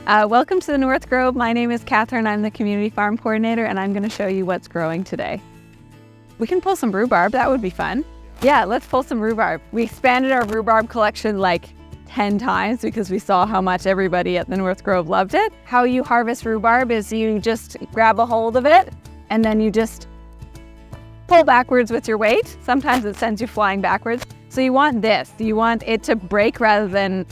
Welcome to the North Grove. My name is Katherine. I'm the Community Farm Coordinator, and I'm going to show you what's growing today. We can pull some rhubarb. That would be fun. Yeah, let's pull some rhubarb. We expanded our rhubarb collection like 10 times because we saw how much everybody at the North Grove loved it. How you harvest rhubarb is you just grab a hold of it, and then you just pull backwards with your weight. Sometimes it sends you flying backwards. So you want this. You want it to break rather than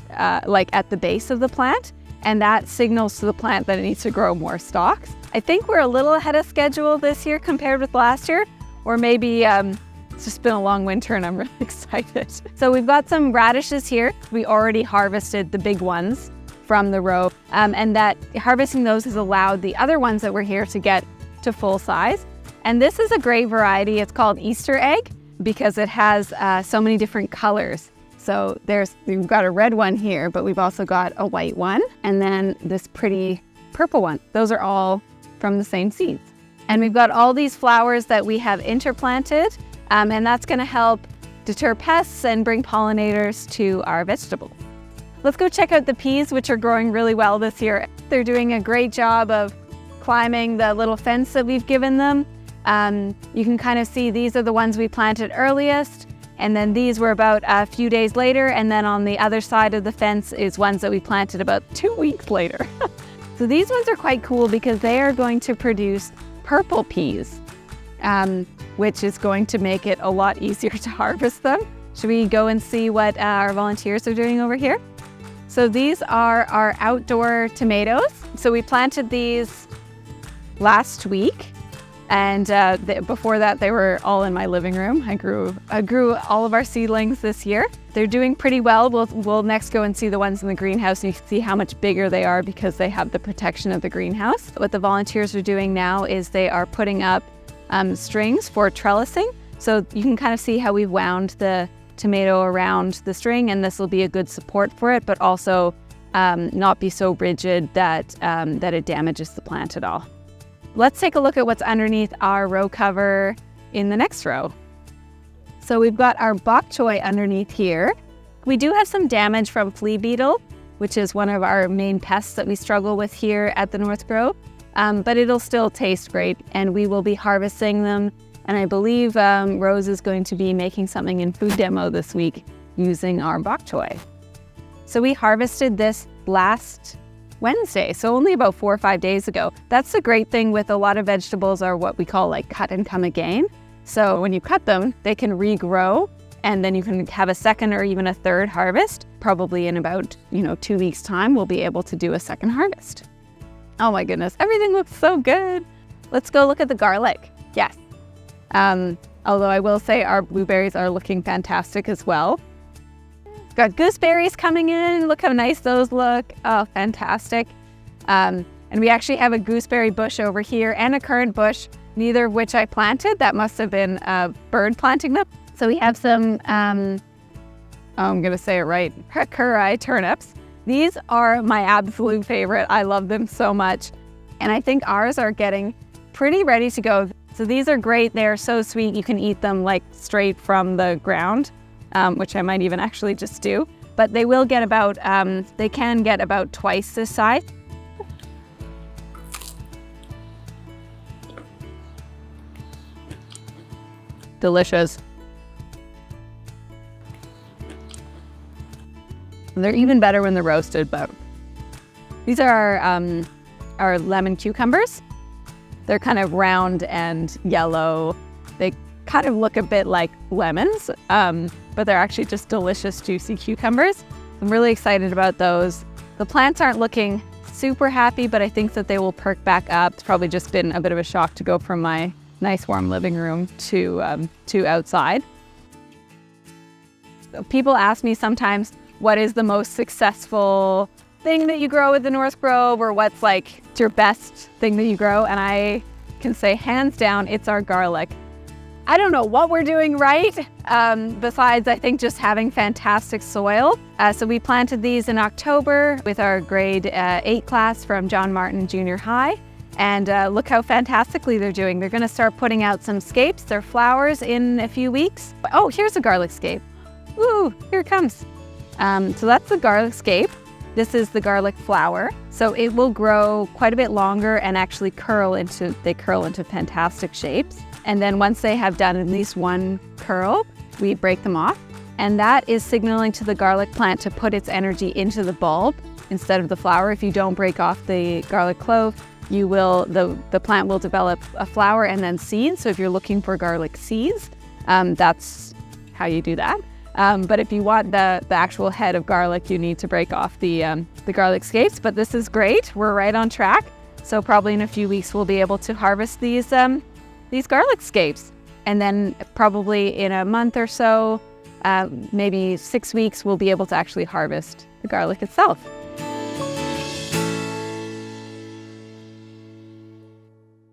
like at the base of the plant. And that signals to the plant that it needs to grow more stalks. I think we're a little ahead of schedule this year compared with last year, or maybe it's just been a long winter and I'm really excited. So we've got some radishes here. We already harvested the big ones from the row, and that harvesting those has allowed the other ones that were here to get to full size. And this is a great variety. It's called Easter egg because it has so many different colors. So we've got a red one here, but we've also got a white one, and then this pretty purple one. Those are all from the same seeds. And we've got all these flowers that we have interplanted, and that's gonna help deter pests and bring pollinators to our vegetables. Let's go check out the peas, which are growing really well this year. They're doing a great job of climbing the little fence that we've given them. You can kind of see these are the ones we planted earliest. And then these were about a few days later, and then on the other side of the fence is ones that we planted about 2 weeks later. So these ones are quite cool because they are going to produce purple peas, which is going to make it a lot easier to harvest them. Should we go and see what our volunteers are doing over here? So these are our outdoor tomatoes. So we planted these last week. And before that, they were all in my living room. I grew all of our seedlings this year. They're doing pretty well. We'll next go and see the ones in the greenhouse, and you can see how much bigger they are because they have the protection of the greenhouse. What the volunteers are doing now is they are putting up strings for trellising. So you can kind of see how we've wound the tomato around the string, and this will be a good support for it, but also not be so rigid that it damages the plant at all. Let's take a look at what's underneath our row cover in the next row. So we've got our bok choy underneath here. We do have some damage from flea beetle, which is one of our main pests that we struggle with here at the North Grove, but it'll still taste great, and we will be harvesting them. And I believe Rose is going to be making something in food demo this week using our bok choy. So we harvested this last Wednesday, so only about 4 or 5 days ago. That's the great thing with a lot of vegetables are what we call like cut and come again. So when you cut them, they can regrow, and then you can have a second or even a third harvest. Probably in about 2 weeks time, we'll be able to do a second harvest. Oh my goodness, everything looks so good. Let's go look at the garlic. Yes. Although I will say our blueberries are looking fantastic as well. Got gooseberries coming in. Look how nice those look. Oh, fantastic. And we actually have a gooseberry bush over here and a currant bush, neither of which I planted. That must have been a bird planting them. So we have some, I'm going to say it right, Hacuri turnips. These are my absolute favorite. I love them so much. And I think ours are getting pretty ready to go. So these are great. They're so sweet. You can eat them like straight from the ground. Which I might even actually just do. But they will get about, they can get about twice this size. Delicious. They're even better when they're roasted, but these are our lemon cucumbers. They're kind of round and yellow. They kind of look a bit like lemons, but they're actually just delicious, juicy cucumbers. I'm really excited about those. The plants aren't looking super happy, but I think that they will perk back up. It's probably just been a bit of a shock to go from my nice warm living room to outside. People ask me sometimes, what is the most successful thing that you grow at the North Grove, or what's like your best thing that you grow? And I can say hands down, it's our garlic. I don't know what we're doing right, besides I think just having fantastic soil. So we planted these in October with our grade 8 class from John Martin Junior High. And look how fantastically they're doing. They're gonna start putting out some scapes, their flowers, in a few weeks. Oh, here's a garlic scape. Ooh, here it comes. So that's the garlic scape. This is the garlic flower. So it will grow quite a bit longer and actually curl into fantastic shapes. And then once they have done at least one curl, we break them off. And that is signaling to the garlic plant to put its energy into the bulb instead of the flower. If you don't break off the garlic clove, the plant will develop a flower and then seeds. So if you're looking for garlic seeds, that's how you do that. But if you want the actual head of garlic, you need to break off the garlic scapes. But this is great. We're right on track. So probably in a few weeks, we'll be able to harvest these garlic scapes. And then probably in a month or so, maybe 6 weeks, we'll be able to actually harvest the garlic itself.